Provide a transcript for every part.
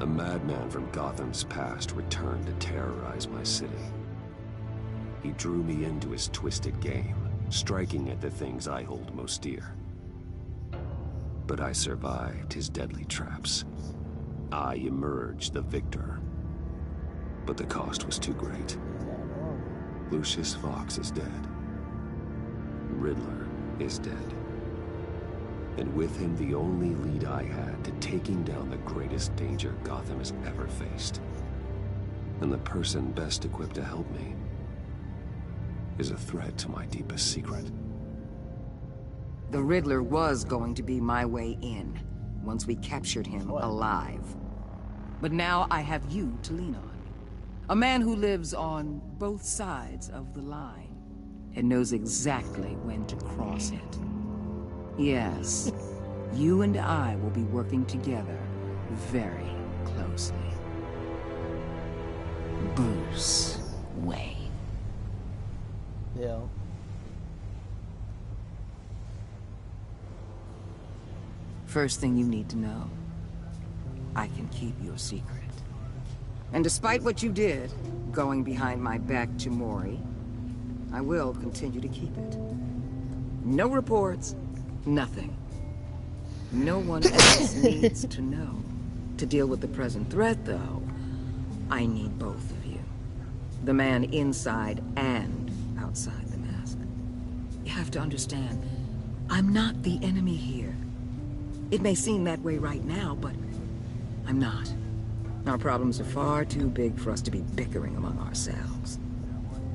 A madman from Gotham's past returned to terrorize my city. He drew me into his twisted game, striking at the things I hold most dear. But I survived his deadly traps. I emerged the victor. But the cost was too great. Lucius Fox is dead. Riddler is dead. And with him, the only lead I had to taking down the greatest danger Gotham has ever faced. And the person best equipped to help me is a threat to my deepest secret. The Riddler was going to be my way in, once we captured him alive. But now I have you to lean on. A man who lives on both sides of the line, and knows exactly when to cross it. Yes, you and I will be working together very closely. Bruce Wayne. Yeah. First thing you need to know, I can keep your secret. And despite what you did, going behind my back to Mori, I will continue to keep it. No reports, nothing. No one else needs to know. To deal with the present threat, though, I need both of you. The man inside and outside the mask. You have to understand, I'm not the enemy here. It may seem that way right now, but I'm not. Our problems are far too big for us to be bickering among ourselves.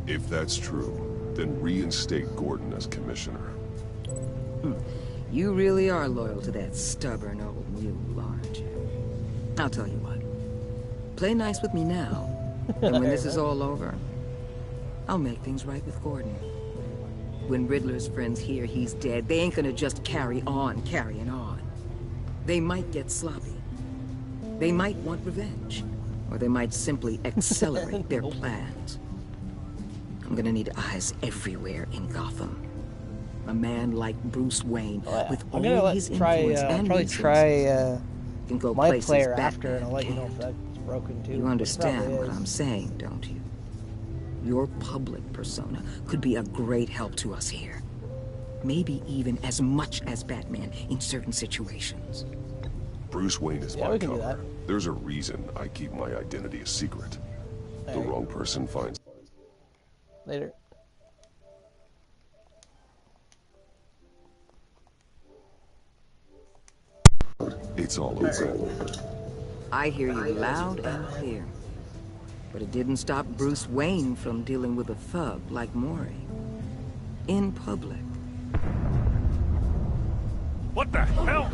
If that's true, then reinstate Gordon as commissioner. You really are loyal to that stubborn old mule, aren't you? I'll tell you what. Play nice with me now, and when this is all over, I'll make things right with Gordon. When Riddler's friends hear he's dead, they ain't gonna just carry on carrying on. They might get sloppy. They might want revenge. Or they might simply accelerate their plans. I'm gonna need eyes everywhere in Gotham. A man like Bruce Wayne, with all his influence and resources, can go my places player Batman after, and I'll let you know if can't. that's broken too. You understand It what probably I'm is. saying, don't you? Your public persona could be a great help to us here. Maybe even as much as Batman in certain situations. Bruce Wayne is Yeah, my we can do cover. that. There's a reason I keep my identity a secret. The wrong person finds... Later. It's all over. I hear you loud and clear. But it didn't stop Bruce Wayne from dealing with a thug like Mori. In public. What the hell?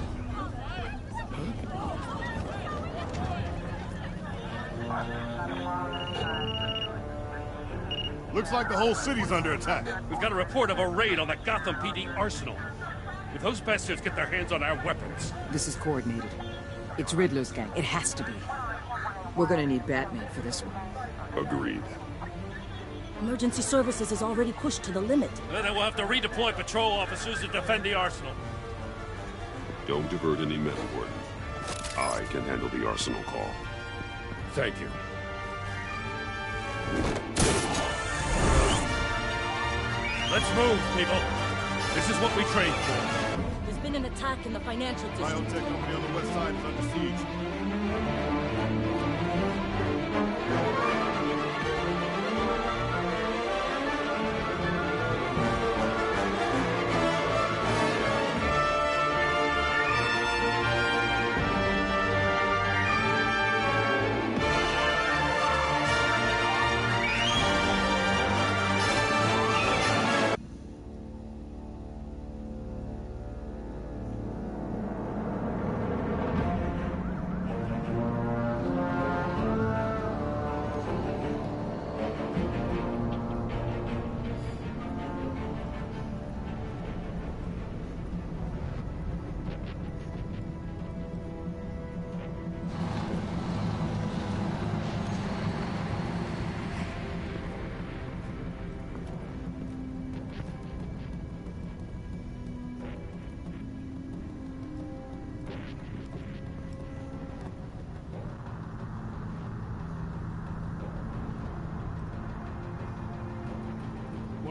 Looks like the whole city's under attack. We've got a report of a raid on the Gotham PD arsenal. If those bastards get their hands on our weapons... This is coordinated. It's Riddler's gang. It has to be. We're gonna need Batman for this one. Agreed. Emergency services is already pushed to the limit. Then we'll have to redeploy patrol officers to defend the arsenal. Don't divert any men, Gordon. I can handle the arsenal call. Thank you. Let's move, people. This is what we trained for. There's been an attack in the financial district. Biotech company on the west side is under siege.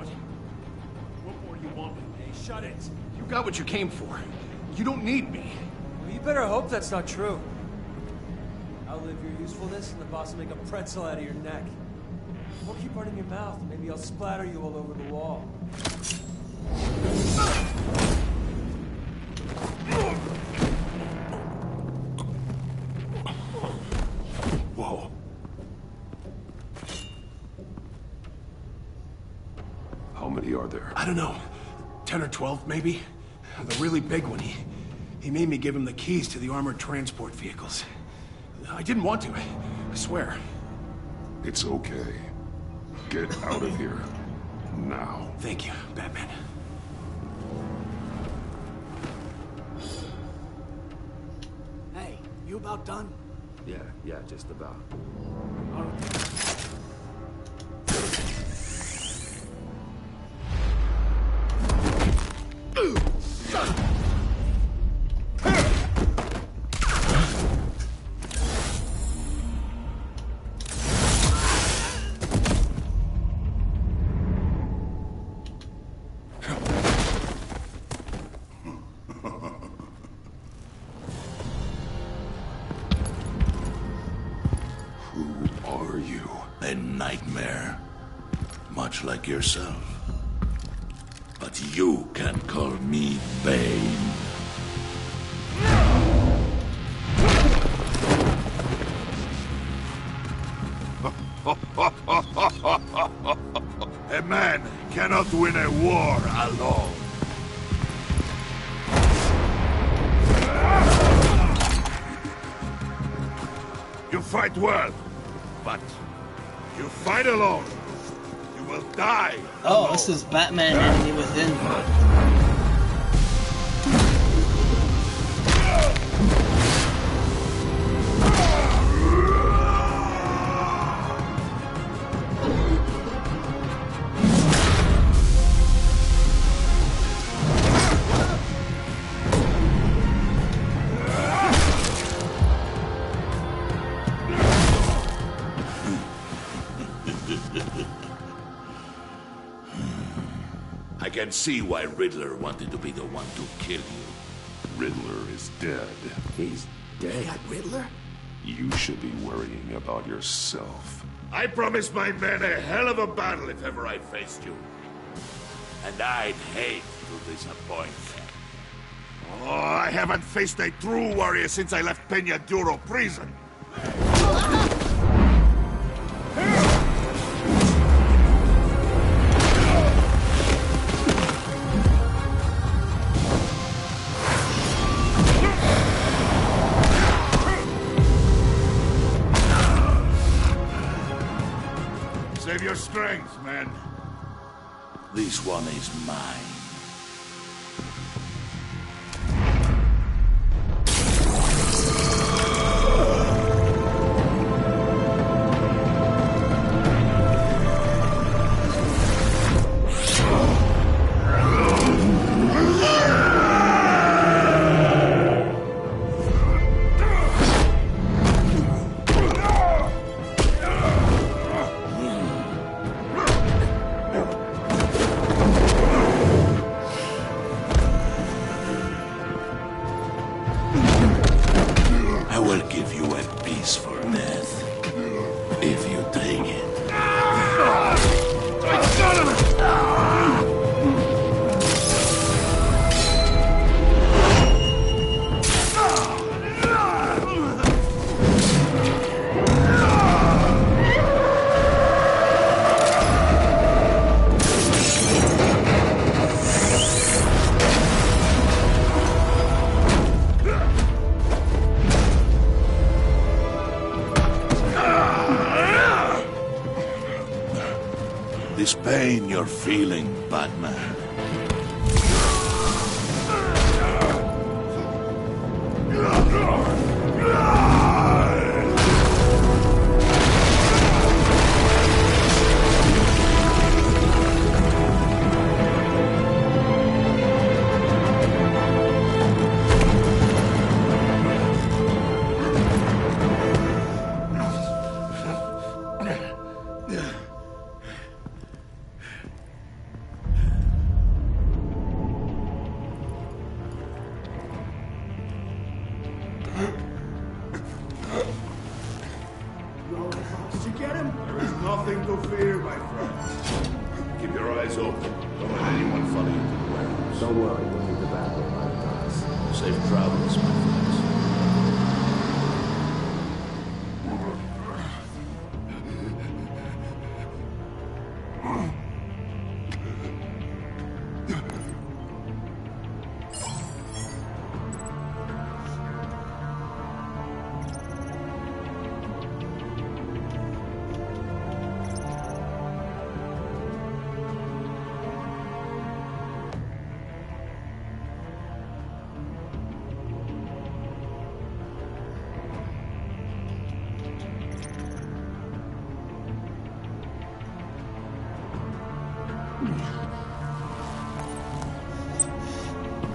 What? What more do you want with me? Hey, shut it. You got what you came for. You don't need me. Well, you better hope that's not true. Outlive your usefulness, and the boss will make a pretzel out of your neck. Or keep running your mouth. Maybe I'll splatter you all over the wall. Whoa. How many are there? I don't know. 10 or 12, maybe? The really big one, he made me give him the keys to the armored transport vehicles. I didn't want to, I swear. It's okay. Get out of here. Now. Thank you, Batman. Hey, you about done? Yeah, just about. A nightmare, much like yourself. But you can call me Bane. A man cannot win a war alone. You fight well, but you fight alone, you will die. Oh, this is Batman Enemy Within. I can see why Riddler wanted to be the one to kill you. Riddler is dead. He's dead? Riddler? You should be worrying about yourself. I promised my men a hell of a battle if ever I faced you. And I'd hate to disappoint them. Oh, I haven't faced a true warrior since I left Peña Duro prison. Save your strength, man. This one is mine. I will give you a peaceful death, if you take it. This pain you're feeling, Batman. eyes open. Don't let anyone follow you to the warehouse. Don't worry, we'll leave the back door behind us. Safe travels, my friends.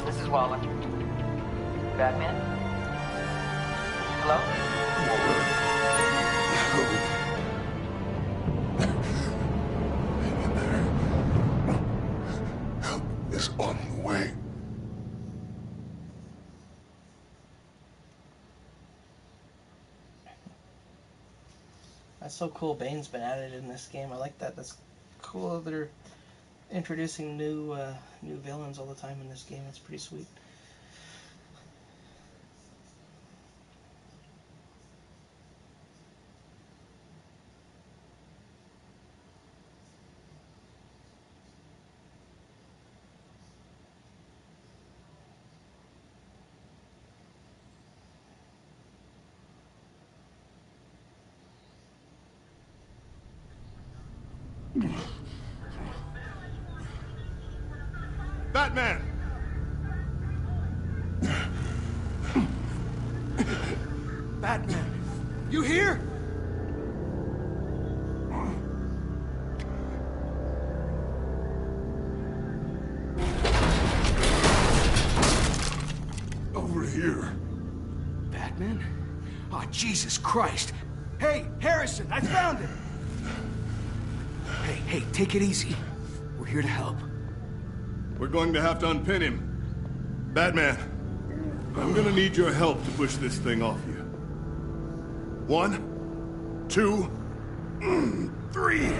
This is Waller. Batman? Hello? Help is on the way. That's so cool. Bane's been added in this game. I like that. That's cool. They're introducing new villains all the time in this game. It's pretty sweet. Batman! Batman, you here? Over here. Batman? Oh, Jesus Christ. Hey, Harrison, I found it! Hey, take it easy. We're here to help. We're going to have to unpin him. Batman, I'm gonna need your help to push this thing off you. 1, 2, 3.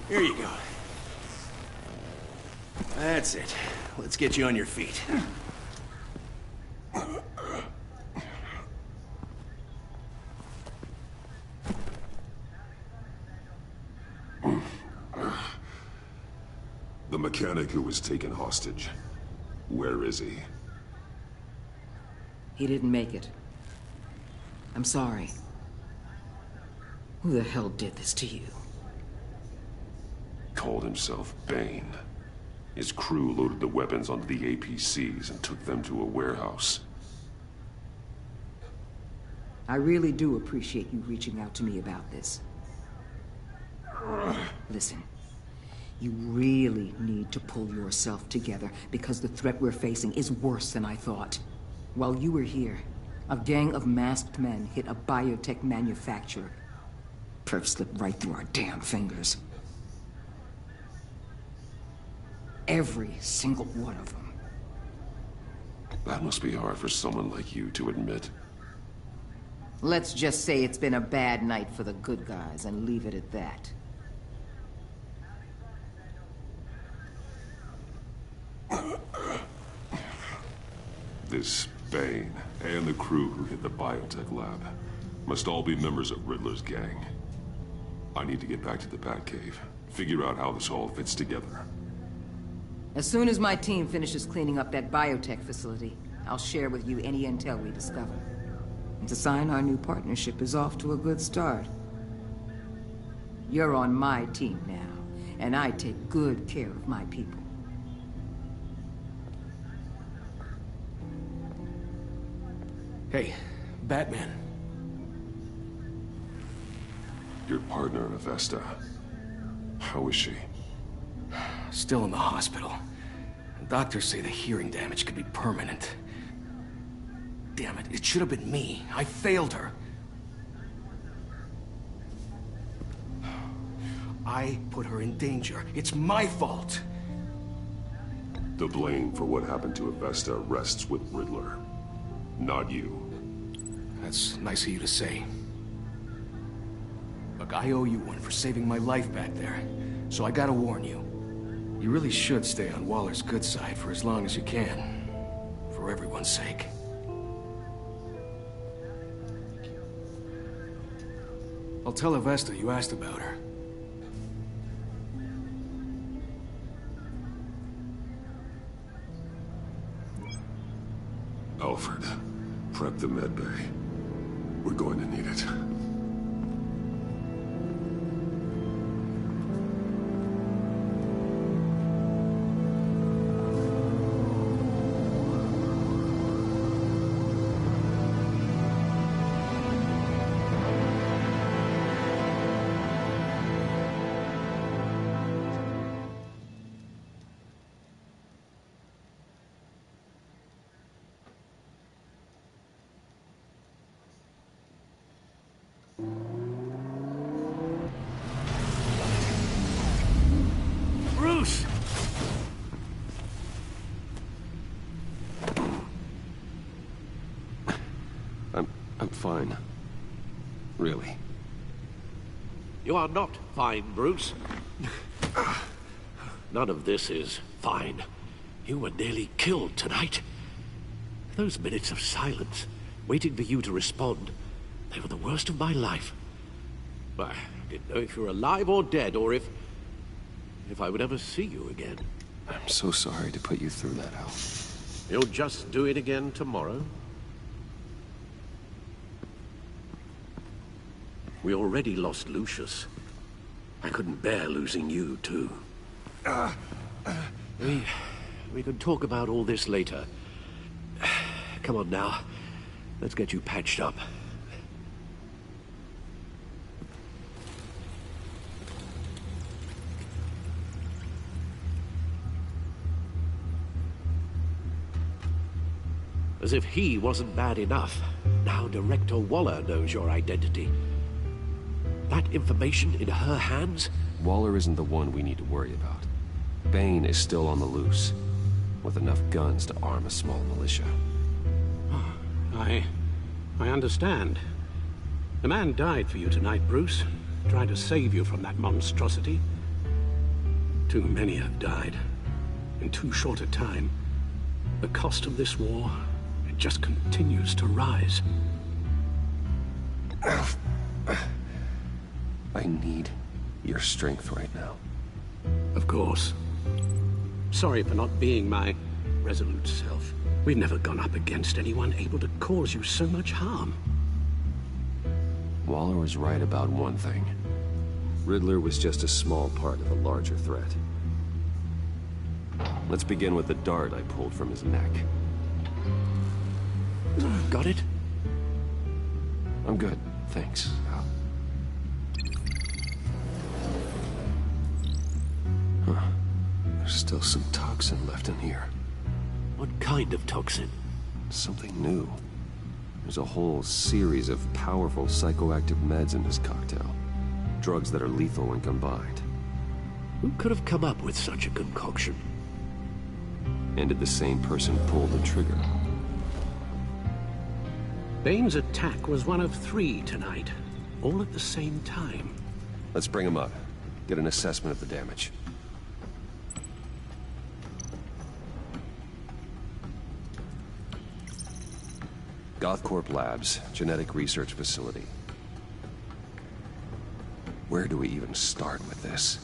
Here you go. That's it. Let's get you on your feet. The mechanic who was taken hostage. Where is he? He didn't make it. I'm sorry. Who the hell did this to you? Called himself Bane. His crew loaded the weapons onto the APCs and took them to a warehouse. I really do appreciate you reaching out to me about this. Listen, you really need to pull yourself together because the threat we're facing is worse than I thought. While you were here, a gang of masked men hit a biotech manufacturer. Perf slipped right through our damn fingers. Every single one of them. That must be hard for someone like you to admit. Let's just say it's been a bad night for the good guys and leave it at that. This Bane and the crew who hit the biotech lab must all be members of Riddler's gang. I need to get back to the Batcave, figure out how this all fits together. As soon as my team finishes cleaning up that biotech facility, I'll share with you any intel we discover. And to sign our new partnership is off to a good start. You're on my team now, and I take good care of my people. Hey, Batman. Your partner, Avesta. How is she? Still in the hospital. Doctors say the hearing damage could be permanent. Damn it, it should have been me. I failed her. I put her in danger. It's my fault. The blame for what happened to Avesta rests with Riddler, not you. That's nice of you to say. Look, I owe you one for saving my life back there, so I gotta warn you. You really should stay on Waller's good side for as long as you can. For everyone's sake. I'll tell Avesta you asked about her. Alfred, prep the med bay. We're going to need it. Bruce! I'm fine. Really. You are not fine, Bruce. None of this is fine. You were nearly killed tonight. Those minutes of silence, waiting for you to respond, they were the worst of my life. I didn't know if you were alive or dead, or if I would ever see you again. I'm so sorry to put you through that, Al. You'll just do it again tomorrow? We already lost Lucius. I couldn't bear losing you, too. We can talk about all this later. Come on now. Let's get you patched up. As if he wasn't bad enough, now Director Waller knows your identity. That information in her hands? Waller isn't the one we need to worry about. Bane is still on the loose, with enough guns to arm a small militia. I understand. The man died for you tonight, Bruce. Trying to save you from that monstrosity. Too many have died. In too short a time. The cost of this war, it just continues to rise. I need your strength right now. Of course. Sorry for not being my resolute self. We've never gone up against anyone able to cause you so much harm. Waller was right about one thing. Riddler was just a small part of a larger threat. Let's begin with the dart I pulled from his neck. Got it? I'm good, thanks. Huh. There's still some toxin left in here. What kind of toxin? Something new. There's a whole series of powerful psychoactive meds in this cocktail. Drugs that are lethal when combined. Who could have come up with such a concoction? And did the same person pull the trigger? Bane's attack was one of 3 tonight, all at the same time. Let's bring him up. Get an assessment of the damage. Gothcorp Labs, genetic research facility. Where do we even start with this?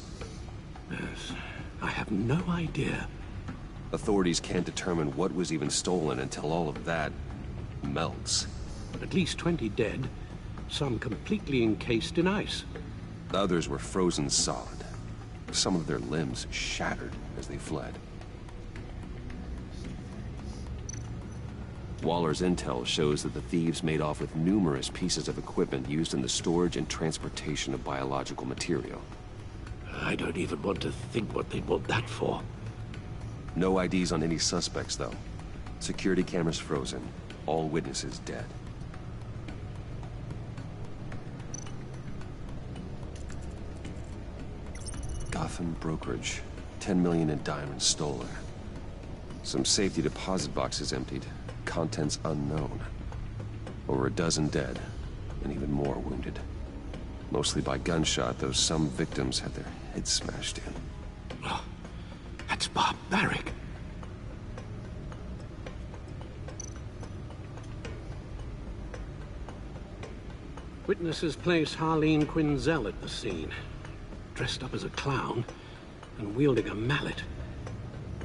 Yes, I have no idea. Authorities can't determine what was even stolen until all of that melts. At least 20 dead, some completely encased in ice. Others were frozen solid. Some of their limbs shattered as they fled. Waller's intel shows that the thieves made off with numerous pieces of equipment used in the storage and transportation of biological material. I don't even want to think what they'd want that for. No IDs on any suspects, though. Security cameras frozen. All witnesses dead. Gotham brokerage. 10 million in diamonds stolen. Some safety deposit boxes emptied. Contents unknown. Over a dozen dead, and even more wounded. Mostly by gunshot, though some victims had their heads smashed in. Oh, that's barbaric. Witnesses place Harleen Quinzel at the scene, dressed up as a clown and wielding a mallet.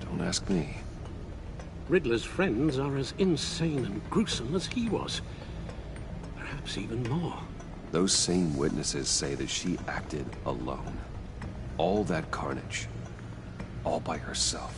Don't ask me. Riddler's friends are as insane and gruesome as he was. Perhaps even more. Those same witnesses say that she acted alone. All that carnage. All by herself.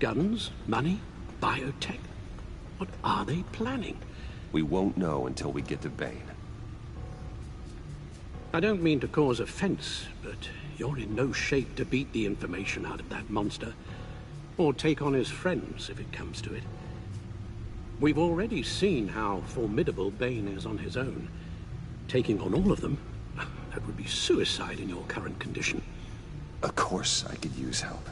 Guns? Money? Biotech? What are they planning? We won't know until we get to Bane. I don't mean to cause offense, but you're in no shape to beat the information out of that monster. Or take on his friends, if it comes to it. We've already seen how formidable Bane is on his own. Taking on all of them, that would be suicide in your current condition. Of course I could use help.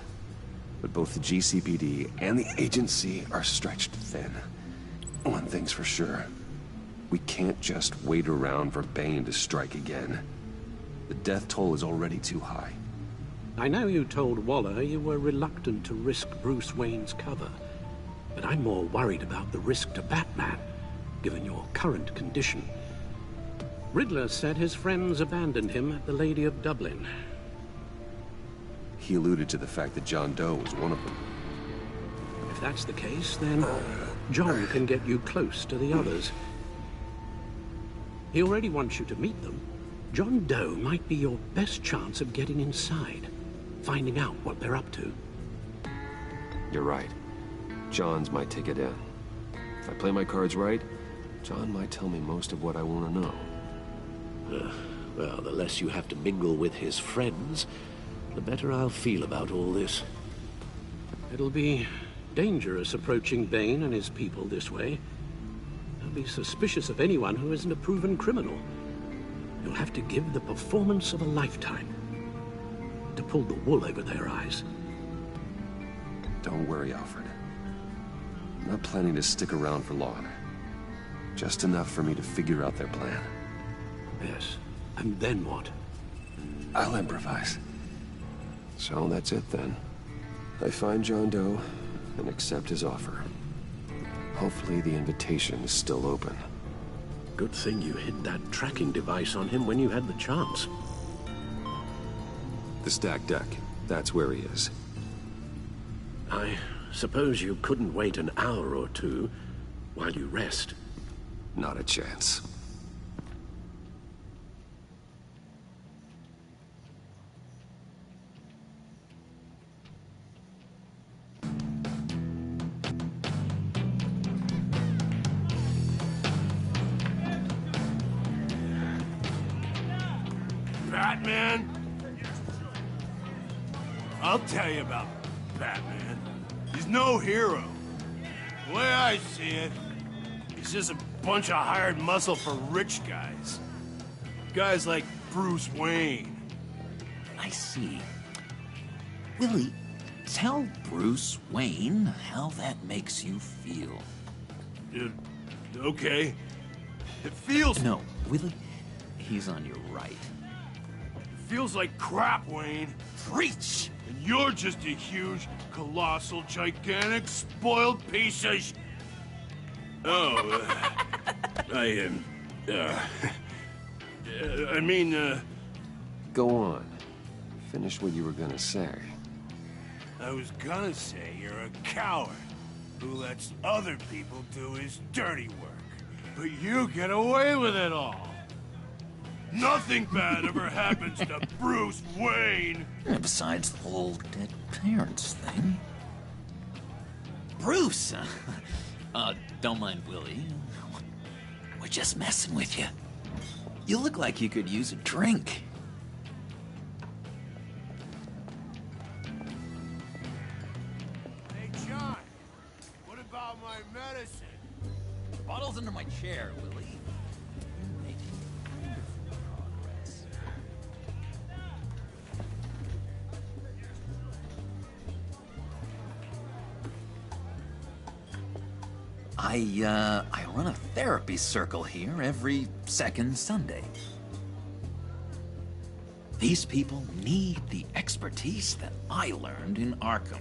But both the GCPD and the agency are stretched thin. One thing's for sure. We can't just wait around for Bane to strike again. The death toll is already too high. I know you told Waller you were reluctant to risk Bruce Wayne's cover, but I'm more worried about the risk to Batman, given your current condition. Riddler said his friends abandoned him at the Lady of Dublin. He alluded to the fact that John Doe was one of them. If that's the case, then John can get you close to the others. He already wants you to meet them. John Doe might be your best chance of getting inside, finding out what they're up to. You're right. John's my ticket in. If I play my cards right, John might tell me most of what I want to know. Well, the less you have to mingle with his friends, the better I'll feel about all this. It'll be dangerous approaching Bane and his people this way. They'll be suspicious of anyone who isn't a proven criminal. You'll have to give the performance of a lifetime to pull the wool over their eyes. Don't worry, Alfred. I'm not planning to stick around for long. Just enough for me to figure out their plan. Yes, and then what? I'll improvise. So that's it then. I find John Doe and accept his offer. Hopefully the invitation is still open. Good thing you hid that tracking device on him when you had the chance. The stacked deck. That's where he is. I suppose you couldn't wait an hour or two while you rest. Not a chance. Batman? I'll tell you about Batman. He's no hero. The way I see it, he's just a bunch of hired muscle for rich guys. Guys like Bruce Wayne. I see. Willie, tell Bruce Wayne how that makes you feel. Okay. It feels... No, Willie, he's on your right. It feels like crap, Wayne. Preach! And you're just a huge, colossal, gigantic, spoiled piece of I mean, Go on. Finish what you were gonna say. I was gonna say you're a coward who lets other people do his dirty work. But you get away with it all. Nothing bad ever happens to Bruce Wayne. And besides the whole dead parents thing. Bruce! Don't mind Willie. We're just messing with you. You look like you could use a drink. Hey, John, what about my medicine? The bottle's under my chair, Willie. You're making wonderful progress. I run a therapy circle here every second Sunday. These people need the expertise that I learned in Arkham.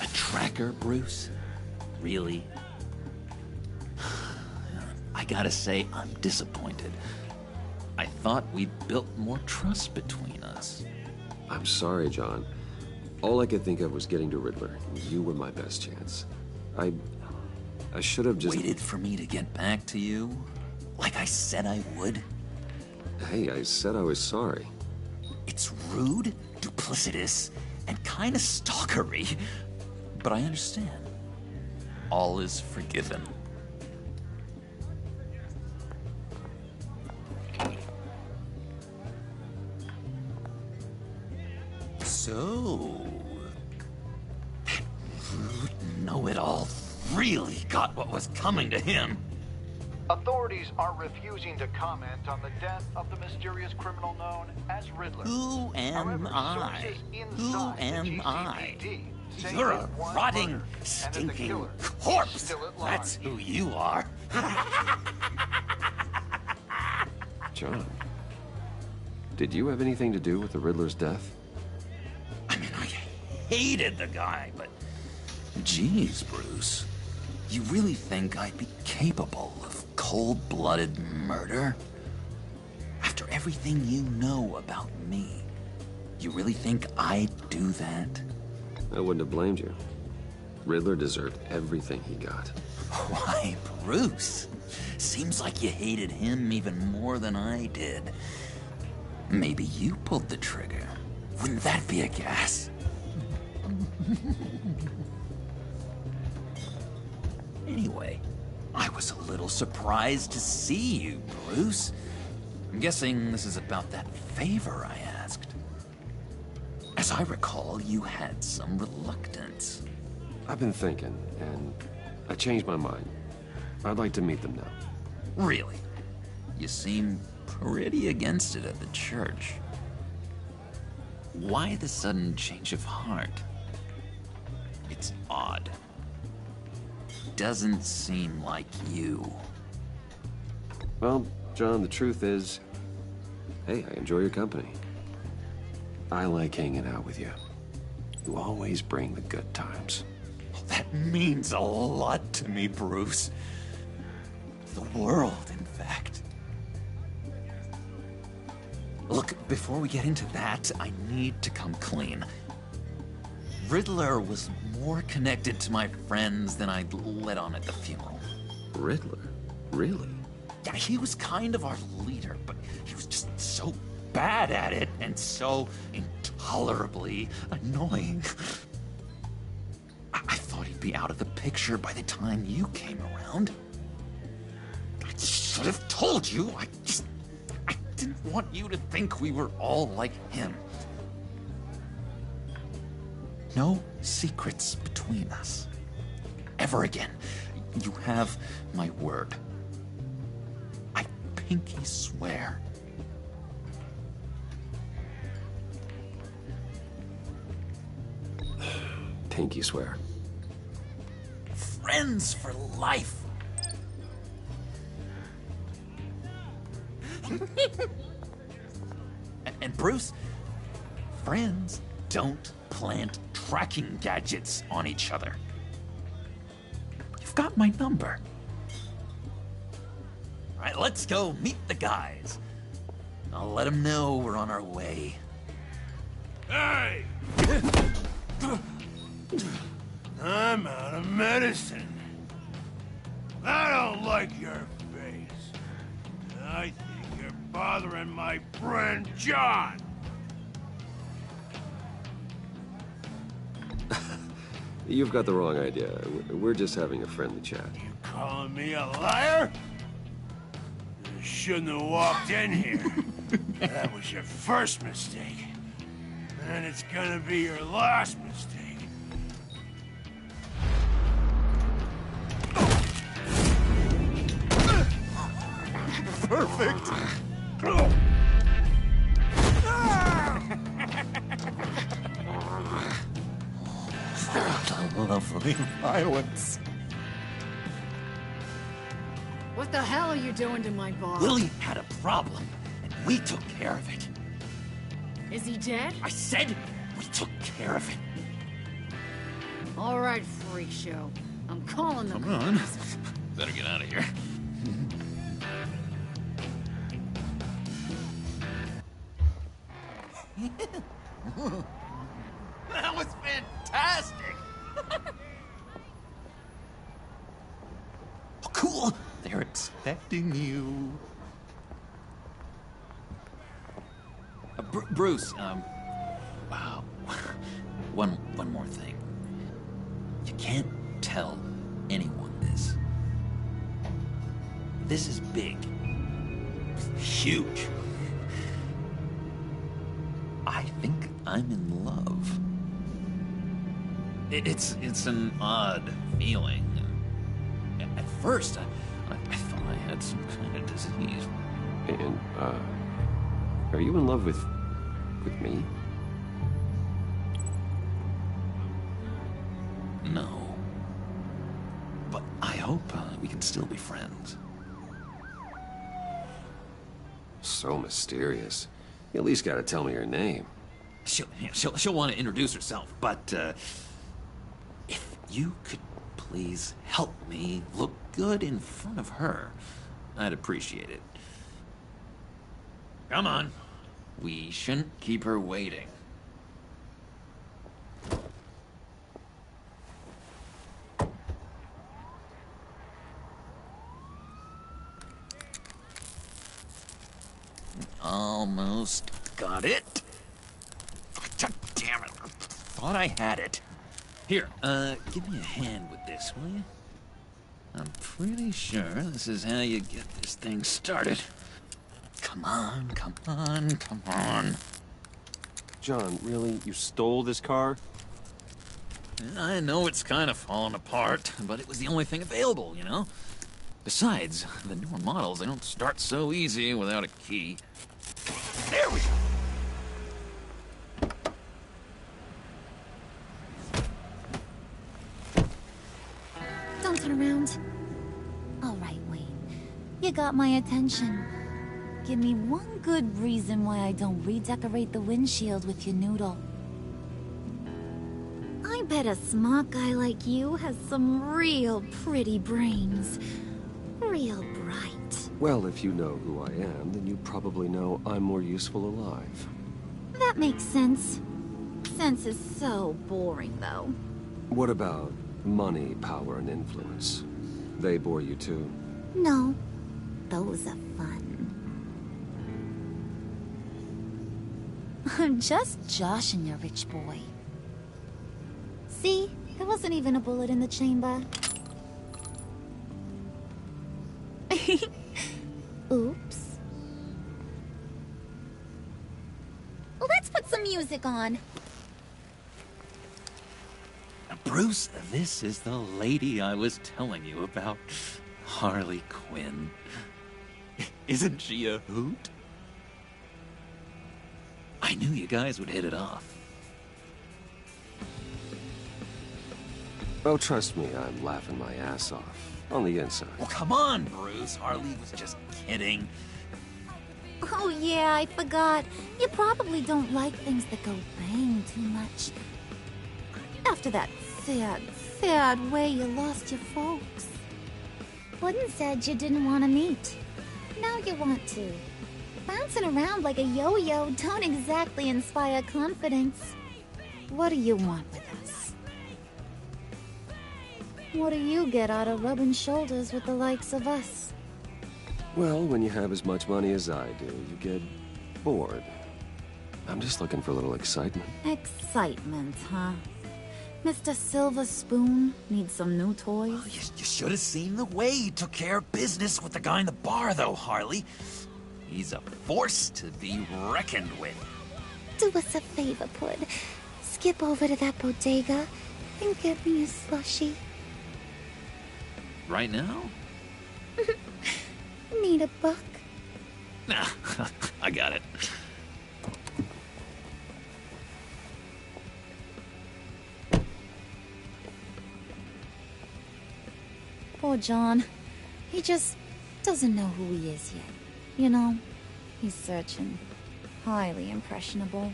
A tracker, Bruce? Really? I gotta say, I'm disappointed. I thought we'd built more trust between us. I'm sorry, John. All I could think of was getting to Riddler. You were my best chance. I should have just... Waited for me to get back to you? Like I said I would? Hey, I said I was sorry. It's rude, duplicitous, and kinda stalkery. But I understand. All is forgiven. So... that rude know-it-all really got what was coming to him. Authorities are refusing to comment on the death of the mysterious criminal known as Riddler. Who am I? Who am I? You're a rotting, stinking corpse. That's who you are. John, did you have anything to do with the Riddler's death? I mean, I hated the guy, but... Geez, Bruce. You really think I'd be capable of cold-blooded murder? After everything you know about me, you really think I'd do that? I wouldn't have blamed you. Riddler deserved everything he got. Why, Bruce? Seems like you hated him even more than I did. Maybe you pulled the trigger. Wouldn't that be a gas? Anyway, I was a little surprised to see you, Bruce. I'm guessing this is about that favor I asked. As I recall, you had some reluctance. I've been thinking, and I changed my mind. I'd like to meet them now. Really? You seem pretty against it at the church. Why the sudden change of heart? It's odd. Doesn't seem like you. Well, John, the truth is, hey, I enjoy your company. I like hanging out with you. You always bring the good times. That means a lot to me, Bruce. The world, in fact. Look, before we get into that, I need to come clean. Riddler was more connected to my friends than I'd let on at the funeral. Riddler? Really? Yeah, he was kind of our leader, but he was just so bad at it and so intolerably annoying. I thought he'd be out of the picture by the time you came around. I should have told you. I didn't want you to think we were all like him. No secrets between us. Ever again. You have my word. I pinky swear. Pinky swear. Friends for life. And Bruce, friends don't plant tracking gadgets on each other. You've got my number. All right, let's go meet the guys. I'll let them know we're on our way. Hey! I'm out of medicine. I don't like your face. I think you're bothering my friend John. You've got the wrong idea. We're just having a friendly chat. You calling me a liar? You shouldn't have walked in here. That was your first mistake. And it's gonna be your last mistake. Perfect. Lovely violence. What the hell are you doing to my bar? Willie had a problem, and we took care of it. Is he dead? I said we took care of it. All right, freak show. I'm calling the Come on. Better get out of here. That was fantastic! Oh, cool! They're expecting you. Bruce, wow. One more thing. You can't tell anyone this. This is big. Huge. I think I'm in love. It's an odd feeling. At first, I thought I had some kind of disease. And, are you in love with me? No. But I hope we can still be friends. So mysterious. You at least gotta tell me her name. She'll want to introduce herself, but if you could please help me look good in front of her, I'd appreciate it. Come on. We shouldn't keep her waiting. Almost got it. God damn it. I thought I had it. Here, give me a hand with this, will you? I'm pretty sure this is how you get this thing started. Come on, come on, come on. John, really? You stole this car? I know it's kind of falling apart, but it was the only thing available, you know? Besides, the newer models, they don't start so easy without a key. There we go! Don't turn around. All right, Wayne. You got my attention. Give me one good reason why I don't redecorate the windshield with your noodle. I bet a smart guy like you has some real pretty brains. Real bright. Well, if you know who I am, then you probably know I'm more useful alive. That makes sense. Sense is so boring, though. What about money, power, and influence? They bore you too? No. Those are fun. I'm just joshing you, rich boy. See? There wasn't even a bullet in the chamber. Oops. Let's put some music on. Bruce, this is the lady I was telling you about. Harley Quinn. Isn't she a hoot? I knew you guys would hit it off. Oh, trust me, I'm laughing my ass off. On the inside. Well, come on, Bruce. Harley was just kidding. Oh yeah, I forgot. You probably don't like things that go bang too much. After that sad way you lost your folks. Wooden said you didn't want to meet. Now you want to. Bouncing around like a yo-yo don't exactly inspire confidence. What do you want with us? What do you get out of rubbing shoulders with the likes of us? Well, when you have as much money as I do, you get bored. I'm just looking for a little excitement. Excitement, huh? Mr. Silver Spoon needs some new toys? Oh, you should have seen the way he took care of business with the guy in the bar, though, Harley. He's a force to be reckoned with. Do us a favor, Pud. Skip over to that bodega and get me a slushie. Right now? Need a buck? Nah, I got it. Poor John. He just doesn't know who he is yet. You know, he's searching. Highly impressionable.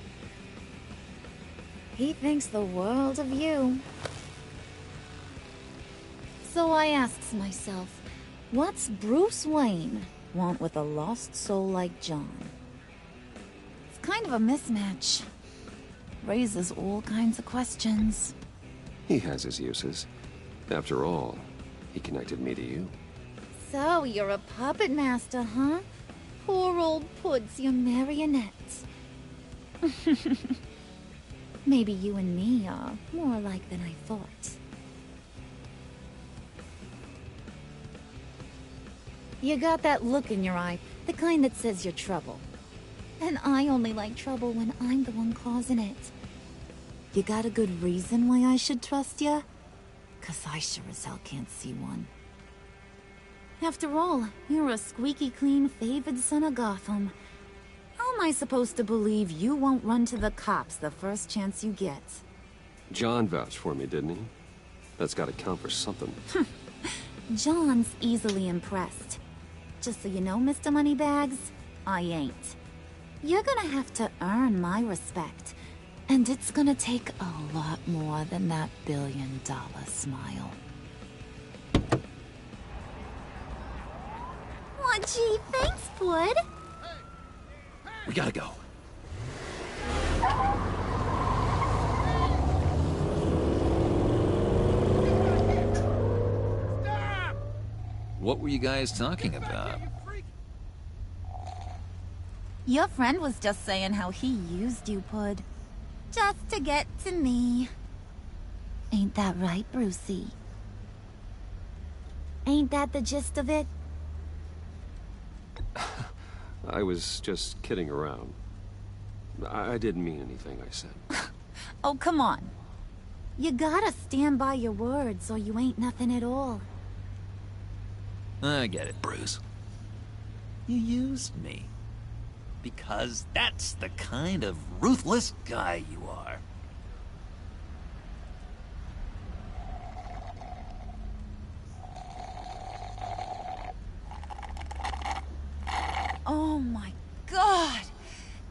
He thinks the world of you. So I asks myself, what's Bruce Wayne want with a lost soul like John? It's kind of a mismatch. Raises all kinds of questions. He has his uses. After all, he connected me to you. So you're a puppet master, huh? Poor old Pud's your marionette. Maybe you and me are more alike than I thought. You got that look in your eye, the kind that says you're trouble. And I only like trouble when I'm the one causing it. You got a good reason why I should trust you? 'Cause I sure as hell can't see one. After all, you're a squeaky clean favored son of Gotham. How am I supposed to believe you won't run to the cops the first chance you get? John vouched for me, didn't he? That's gotta count for something. John's easily impressed. Just so you know, Mr. Moneybags, I ain't. You're gonna have to earn my respect. And it's gonna take a lot more than that billion-dollar smile. Aw, gee, thanks, Bud. We gotta go. What were you guys talking about? Your friend was just saying how he used you, Pud. Just to get to me. Ain't that right, Brucey? Ain't that the gist of it? I was just kidding around. I didn't mean anything I said. Oh, come on. You gotta stand by your words or you ain't nothing at all. I get it, Bruce. You used me. Because that's the kind of ruthless guy you are. Oh my god!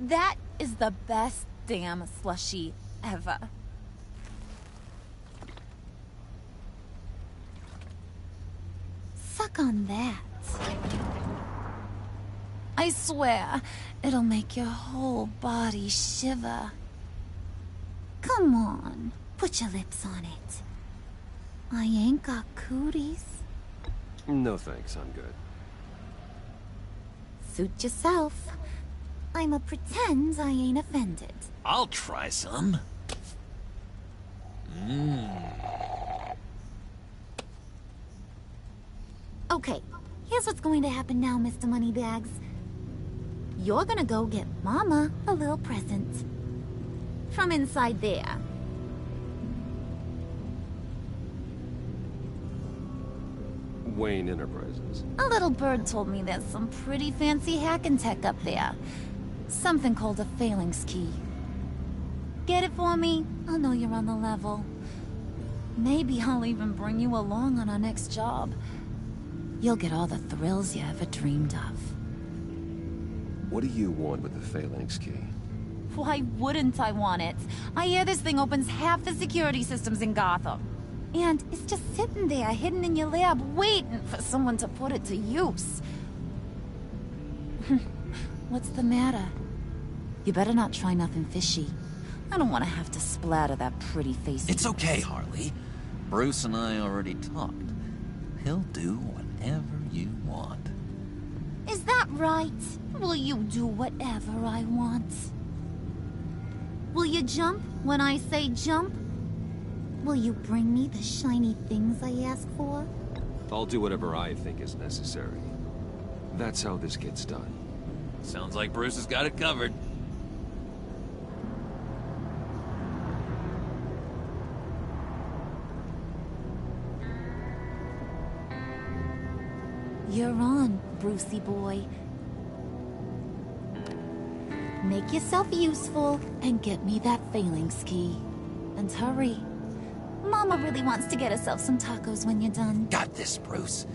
That is the best damn slushie ever. Suck on that. I swear, it'll make your whole body shiver. Come on, put your lips on it. I ain't got cooties. No thanks, I'm good. Suit yourself. I'ma pretend I ain't offended. I'll try some. Mmm. Okay, here's what's going to happen now, Mr. Moneybags. You're gonna go get Mama a little present. From inside there. Wayne Enterprises. A little bird told me there's some pretty fancy hacking tech up there. Something called a phalanx key. Get it for me? I'll know you're on the level. Maybe I'll even bring you along on our next job. You'll get all the thrills you ever dreamed of. What do you want with the phalanx key? Why wouldn't I want it? I hear this thing opens half the security systems in Gotham. And it's just sitting there, hidden in your lab, waiting for someone to put it to use. What's the matter? You better not try nothing fishy. I don't want to have to splatter that pretty face. It's okay, Harley. Bruce and I already talked. He'll do whatever you want. Is that right? Will you do whatever I want? Will you jump when I say jump? Will you bring me the shiny things I ask for? I'll do whatever I think is necessary. That's how this gets done. Sounds like Bruce has got it covered. You're on, Brucey boy. Make yourself useful and get me that phalanx key. And hurry. Mama really wants to get herself some tacos when you're done. Got this, Bruce.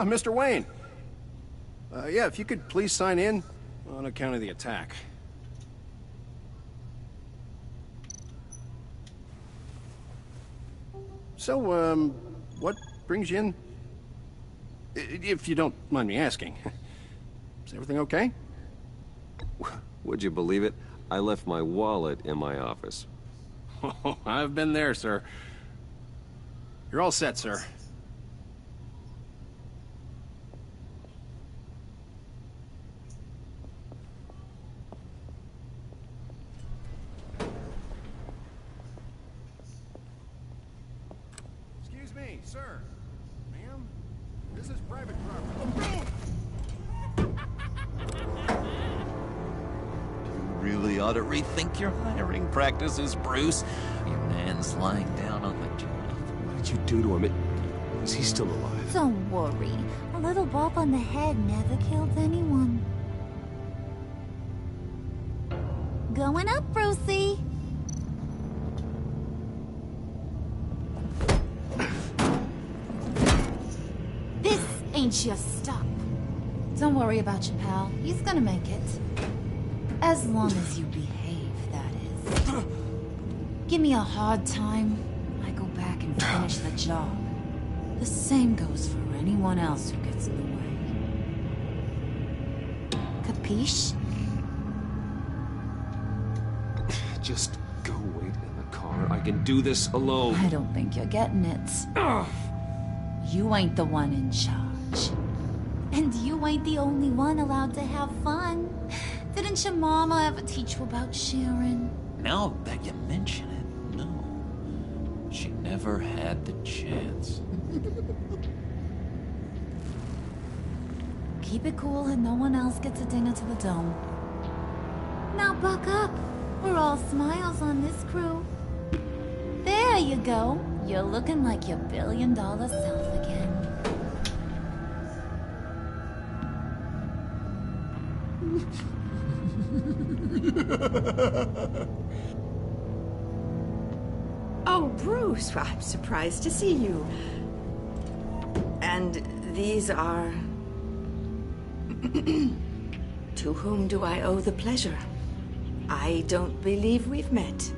Mr. Wayne. Yeah, if you could please sign in on account of the attack. So, what brings you in? If you don't mind me asking. Is everything okay? Would you believe it? I left my wallet in my office. Oh, I've been there, sir. You're all set, sir. Excuse me, sir. Ma'am? This is private property. Really ought to rethink your hiring practices, Bruce. Your man's lying down on the job. What did you do to him? Is he still alive? Don't worry. A little bump on the head never killed anyone. Going up, Brucey. This ain't your stop. Don't worry about your pal. He's gonna make it. As long as you behave, that is. Give me a hard time, I go back and finish the job. The same goes for anyone else who gets in the way. Capiche? Just go wait in the car. I can do this alone. I don't think you're getting it. You ain't the one in charge. And you ain't the only one allowed to have fun. Didn't your mama ever teach you about sharing? Now that you mention it, no. She never had the chance. Keep it cool and no one else gets a dinger to the dome. Now buck up. We're all smiles on this crew. There you go. You're looking like your billion-dollar self again. Oh, Bruce, I'm surprised to see you. And these are... To whom do I owe the pleasure? I don't believe we've met.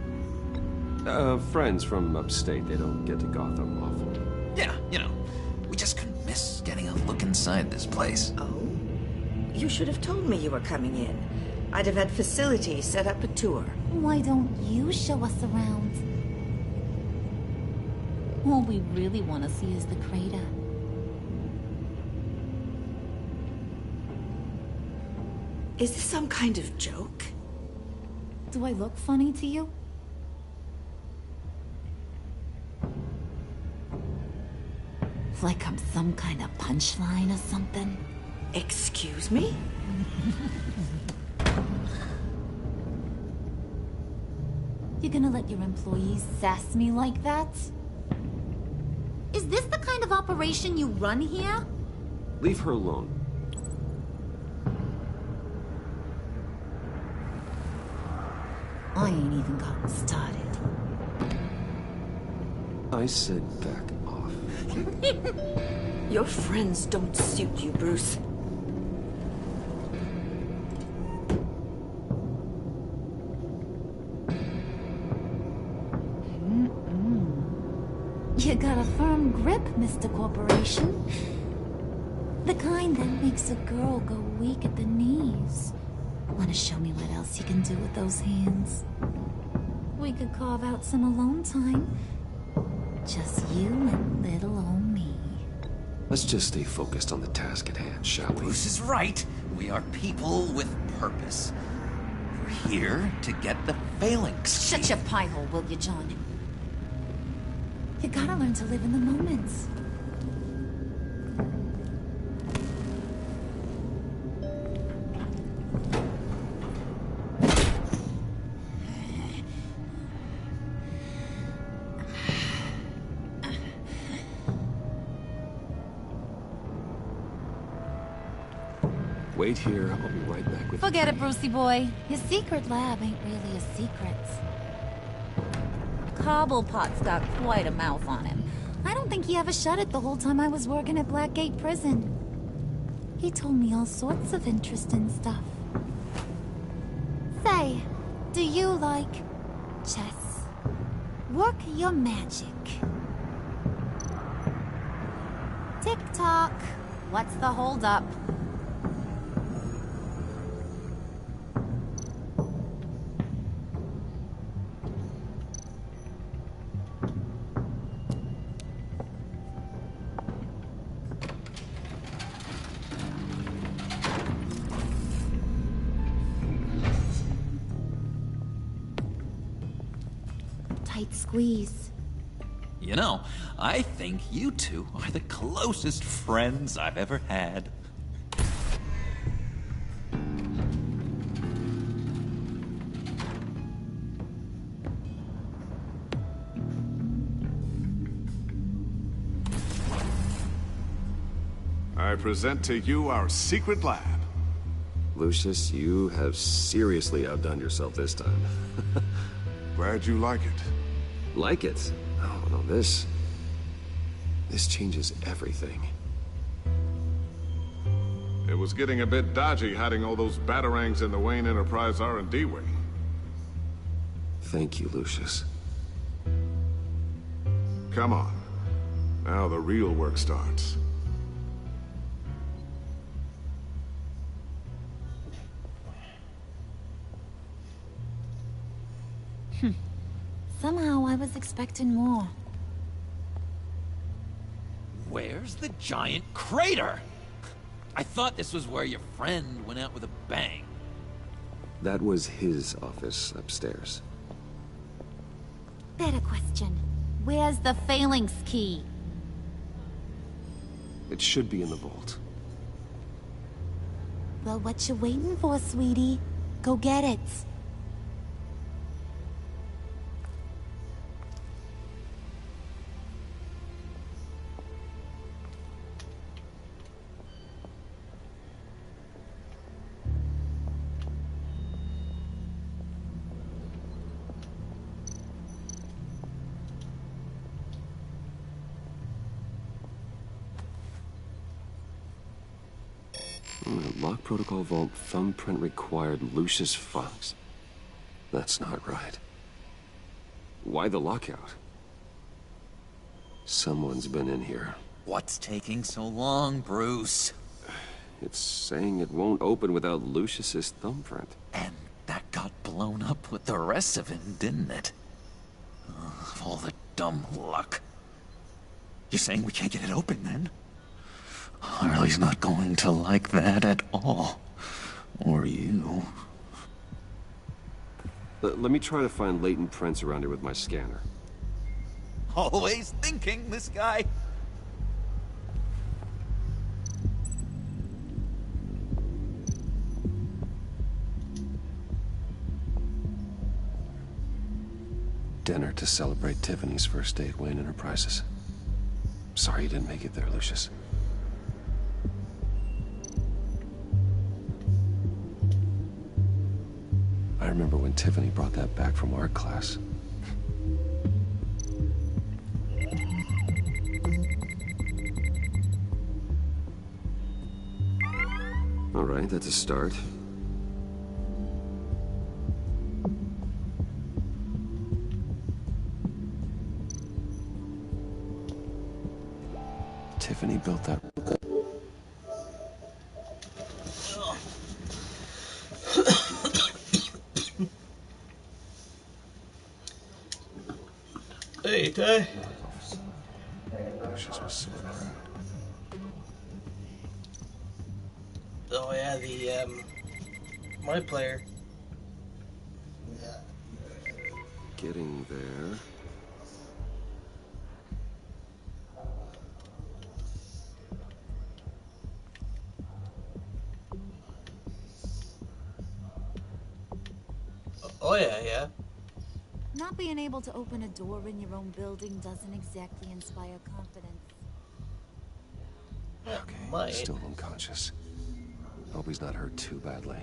Friends from upstate. They don't get to Gotham often. Yeah, you know, we miss getting a look inside this place. Oh? You should have told me you were coming in. I'd have had facilities set up a tour. Why don't you show us around? All we really want to see is the crater. Is this some kind of joke? Do I look funny to you? Like I'm some kind of punchline or something? Excuse me? You gonna let your employees sass me like that? Is this the kind of operation you run here? Leave her alone. I ain't even gotten started. I said back off. Your friends don't suit you, Bruce. You got a firm grip, Mr. Corporation. The kind that makes a girl go weak at the knees. Wanna show me what else you can do with those hands? We could carve out some alone time. Just you and little old me. Let's just stay focused on the task at hand, shall we? Bruce is right. We are people with purpose. We're here to get the phalanx. Shut your pie hole, will you, John? You gotta learn to live in the moments. Wait here, I'll be right back with Forget it, Brucey boy. Your secret lab ain't really a secret. Cobblepot's got quite a mouth on him. I don't think he ever shut it the whole time I was working at Blackgate Prison. He told me all sorts of interesting stuff. Say, do you like chess? Work your magic. Tick-tock. What's the holdup? Tight squeeze. You know, I think you two are the closest friends I've ever had. I present to you our secret lab. Lucius, you have seriously outdone yourself this time. Glad you like it. Like it? Oh, no, this changes everything. It was getting a bit dodgy hiding all those batarangs in the Wayne Enterprise R&D wing. Thank you, Lucius. Come on. Now the real work starts. Somehow I was expecting more. Where's the giant crater? I thought this was where your friend went out with a bang. That was his office upstairs. Better question. Where's the phalanx key? It should be in the vault. Well, what you waiting for, sweetie? Go get it. Lock protocol vault thumbprint required Lucius Fox. That's not right. Why the lockout? Someone's been in here. What's taking so long, Bruce? It's saying it won't open without Lucius's thumbprint. And that got blown up with the rest of it, didn't it? All the dumb luck. You're saying we can't get it open, then? Harley's not going to like that at all. Or you. Let me try to find latent prints around here with my scanner. Always thinking, this guy. Dinner to celebrate Tiffany's first day at Wayne Enterprises. Sorry you didn't make it there, Lucius. I remember when Tiffany brought that back from art class. All right, that's a start. Tiffany built that. Hey, Ty. Lucius was so proud. Oh yeah, the my player. Getting there. Oh yeah. Not being able to open a door in your own building doesn't exactly inspire confidence. Okay, still unconscious. Hope he's not hurt too badly.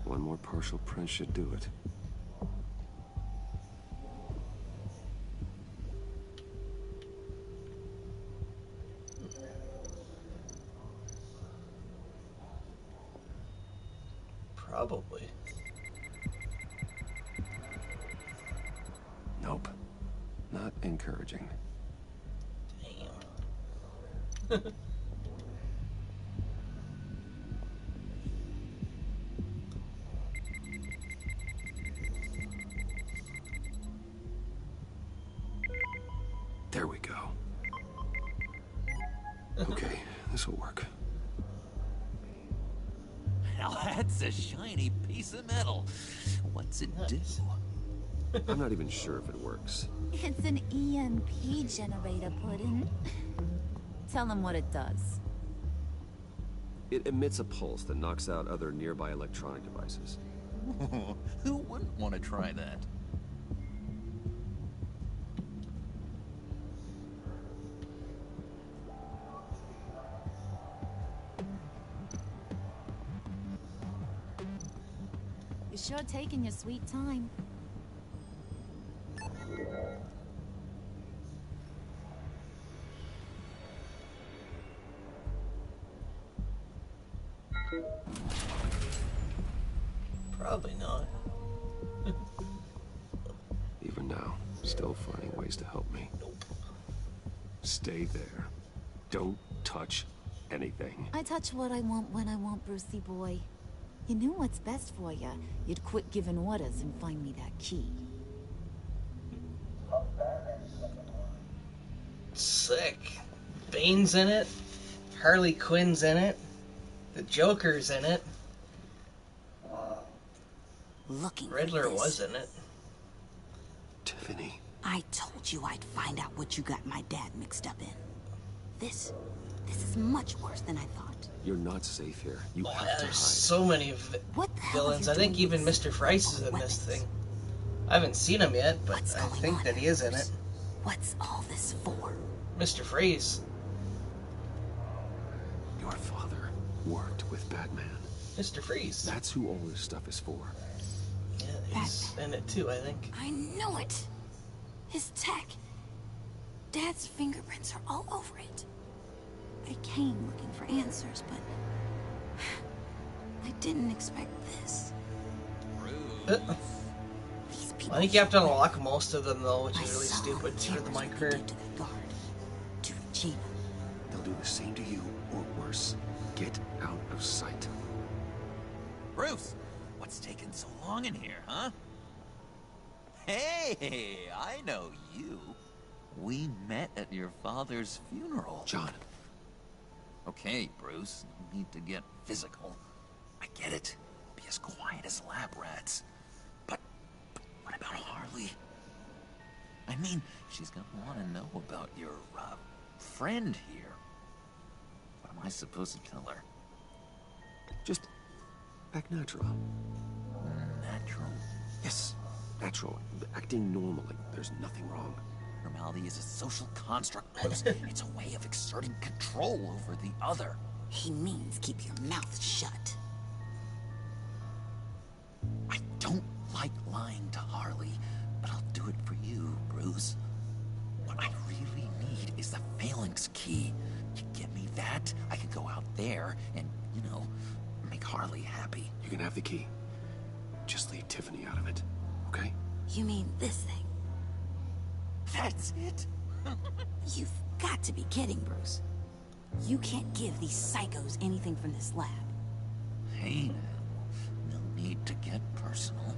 One more partial print should do it. Probably. Nope. Not encouraging. Damn. There we go. Okay, this will work. Now that's a shiny piece of metal. What's it do? I'm not even sure if it works. It's an EMP generator, Puddin'. Tell him what it does. It emits a pulse that knocks out other nearby electronic devices. Who wouldn't want to try that? You're sure taking your sweet time. Probably not. Even now, still finding ways to help me. Stay there. Don't touch anything. I touch what I want when I want, Brucey boy. You knew what's best for you. You'd quit giving orders and find me that key. Sick. Bane's in it. Harley Quinn's in it. The Joker's in it. Looking Riddler was in it. Tiffany. I told you I'd find out what you got my dad mixed up in. This is much worse than I thought. You're not safe here. You have to hide. There's so many villains. I think even Mr. Price is in this thing. I haven't seen him yet, but I think that he is in it. What's all this for? Mr. Freeze. Your father worked with Batman. Mr. Freeze. That's who all this stuff is for. Yeah, he's in it too, I think. I knew it. His tech. Dad's fingerprints are all over it. I came looking for answers, but I didn't expect this. I think you have to unlock most of them though, which is really stupid for the minecart. They'll do the same to you, or worse. Get out of sight. Bruce, what's taking so long in here, huh? Hey, I know you. We met at your father's funeral. John. Okay, Bruce, no need to get physical. I get it. Be as quiet as lab rats. But what about Harley? I mean, she's gonna want to know about your, friend here. What am I supposed to tell her? Just act natural. Natural? Yes, natural. Acting normally. There's nothing wrong. Normality is a social construct, Bruce. It's a way of exerting control over the other. He means keep your mouth shut. I don't like lying to Harley, but I'll do it for you, Bruce. What I really need is the phalanx key. You get me that, I can go out there and, you know, make Harley happy. You can have the key. Just leave Tiffany out of it, okay? You mean this thing? That's it? You've got to be kidding, Bruce. You can't give these psychos anything from this lab. Hey now, no need to get personal.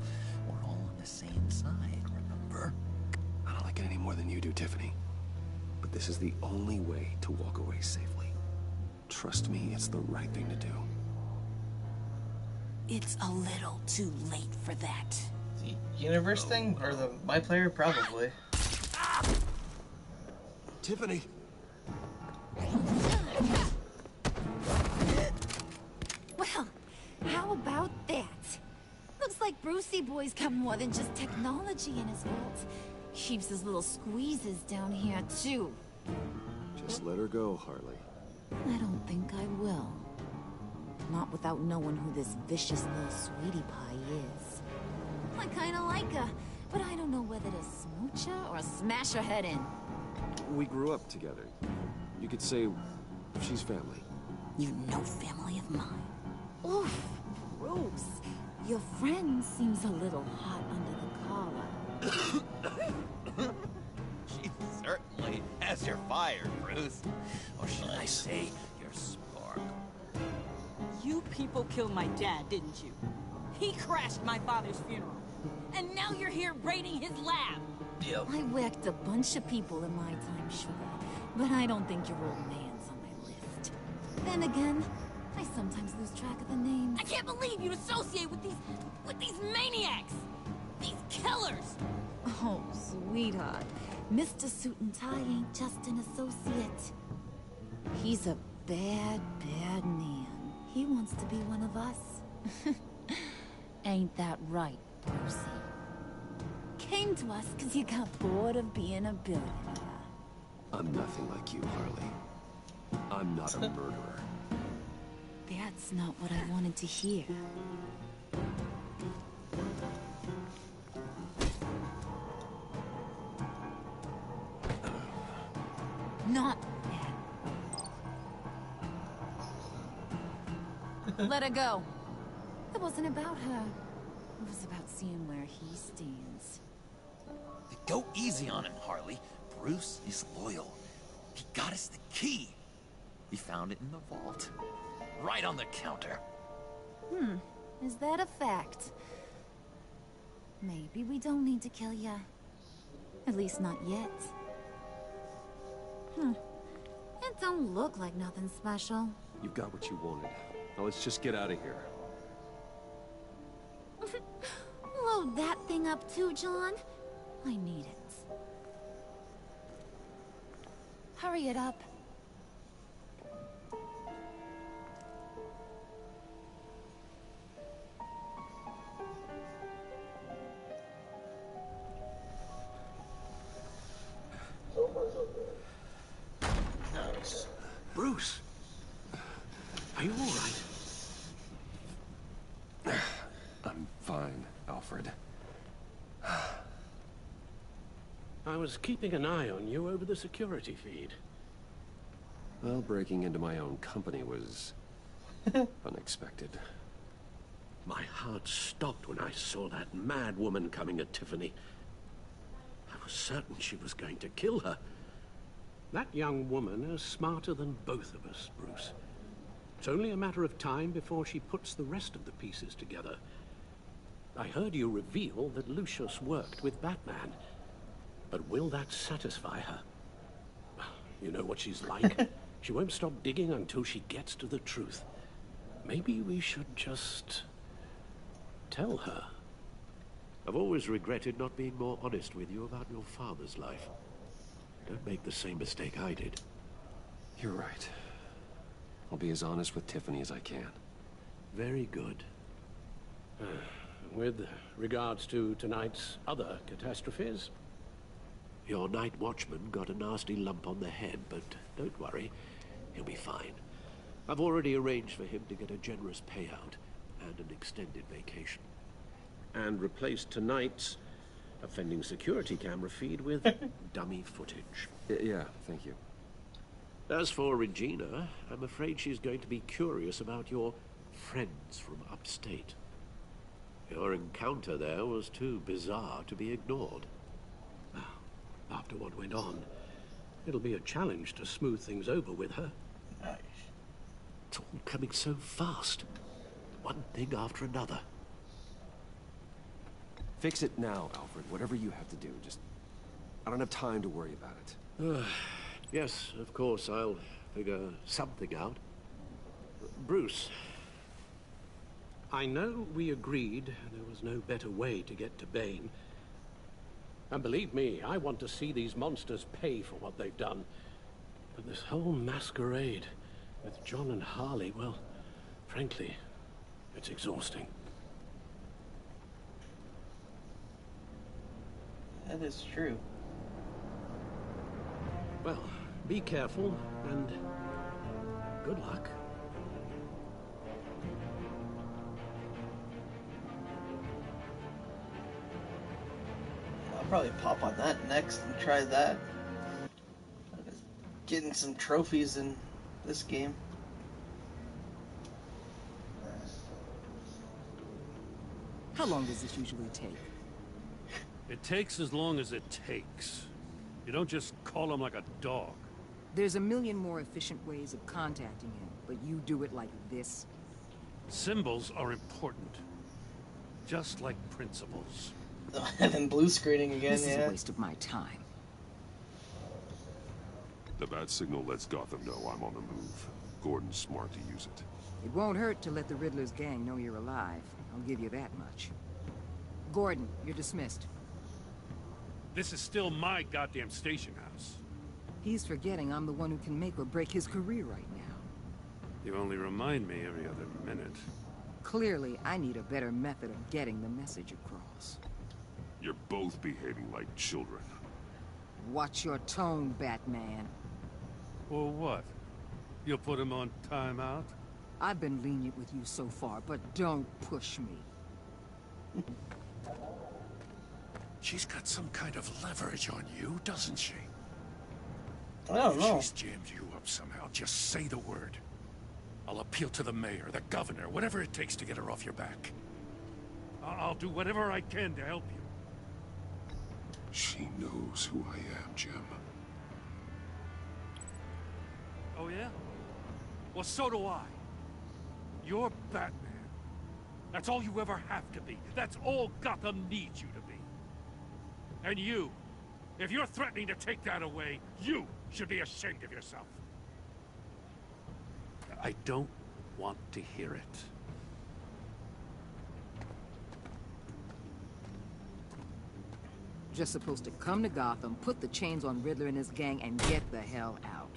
We're all on the same side, remember? I don't like it any more than you do, Tiffany. But this is the only way to walk away safely. Trust me, it's the right thing to do. It's a little too late for that. The universe thing? Or the my player? Probably. Tiffany! Well, how about that? Looks like Brucey Boy's got more than just technology in his vault. Keeps his little squeezes down here, too. Just let her go, Harley. I don't think I will. Not without knowing who this vicious little sweetie pie is. I kinda like her, but I don't know whether to smooch her or smash her head in. We grew up together. You could say she's family. You know family of mine. Oof, Bruce. Your friend seems a little hot under the collar. She certainly has your fire, Bruce. Or should I say, your spark. You people killed my dad, didn't you? He crashed my father's funeral. And now you're here raiding his lab. Yep. I whacked a bunch of people in my time, sugar. But I don't think your old man's on my list. Then again, I sometimes lose track of the names. I can't believe you associate with these maniacs! These killers! Oh, sweetheart. Mr. Suit and Tie ain't just an associate. He's a bad, bad man. He wants to be one of us. Ain't that right, Brucey? Came to us because you got bored of being a billionaire. I'm nothing like you, Harley. I'm not a murderer. That's not what I wanted to hear. Not bad. Let her go. It wasn't about her. It was about seeing where he stands. Go easy on him, Harley. Bruce is loyal. He got us the key. We found it in the vault. Right on the counter. Is that a fact? Maybe we don't need to kill ya. At least not yet. It don't look like nothing special. You've got what you wanted. Now let's just get out of here. Load that thing up too, John. I need it. Hurry it up. Bruce! Are you all right? I'm fine, Alfred. I was keeping an eye on you over the security feed. Well, breaking into my own company was unexpected. My heart stopped when I saw that mad woman coming at Tiffany. I was certain she was going to kill her. That young woman is smarter than both of us, Bruce. It's only a matter of time before she puts the rest of the pieces together. I heard you reveal that Lucius worked with Batman. But will that satisfy her? You know what she's like. She won't stop digging until she gets to the truth. Maybe we should just tell her. I've always regretted not being more honest with you about your father's life. Don't make the same mistake I did. You're right. I'll be as honest with Tiffany as I can. Very good. With regards to tonight's other catastrophes? Your night watchman got a nasty lump on the head, but don't worry. He'll be fine. I've already arranged for him to get a generous payout and an extended vacation. And replaced tonight's offending security camera feed with dummy footage. Yeah, thank you. As for Regina, I'm afraid she's going to be curious about your friends from upstate. Your encounter there was too bizarre to be ignored. After what went on, it'll be a challenge to smooth things over with her. Nice. It's all coming so fast. One thing after another. Fix it now, Alfred. Whatever you have to do. Just... I don't have time to worry about it. Yes, of course, I'll figure something out. Bruce. I know we agreed there was no better way to get to Bane. And believe me, I want to see these monsters pay for what they've done. But this whole masquerade with John and Harley, well, frankly, it's exhausting. That is true. Well, be careful, and good luck. I'll probably pop on that next and try that. Getting some trophies in this game. How long does this usually take? It takes as long as it takes. You don't just call him like a dog. There's a million more efficient ways of contacting him, but you do it like this? Symbols are important. Just like principles. And then blue screening again, This is a waste of my time. The bat signal lets Gotham know I'm on the move. Gordon's smart to use it. It won't hurt to let the Riddler's gang know you're alive. I'll give you that much. Gordon, you're dismissed. This is still my goddamn station house. He's forgetting I'm the one who can make or break his career right now. You only remind me every other minute. Clearly, I need a better method of getting the message across. You're both behaving like children. Watch your tone, Batman. Or what? You'll put him on timeout? I've been lenient with you so far, but don't push me. She's got some kind of leverage on you, doesn't she? I don't know. If she's jammed you up somehow, just say the word. I'll appeal to the mayor, the governor, whatever it takes to get her off your back. I'll do whatever I can to help you. She knows who I am, Jim. Oh, yeah? Well, so do I. You're Batman. That's all you ever have to be. That's all Gotham needs you to be. And you, if you're threatening to take that away, you should be ashamed of yourself. I don't want to hear it. Just supposed to come to Gotham, put the chains on Riddler and his gang, and get the hell out.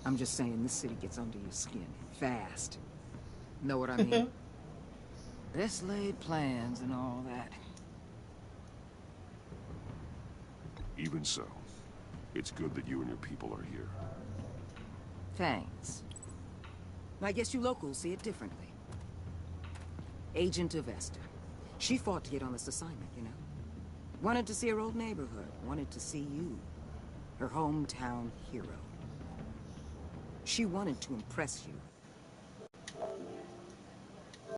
I'm just saying, this city gets under your skin. Fast. Know what I mean? Best laid plans and all that. Even so, it's good that you and your people are here. Thanks. I guess you locals see it differently. Agent of Esther. She fought to get on this assignment, you know? Wanted to see her old neighborhood. Wanted to see you. Her hometown hero. She wanted to impress you.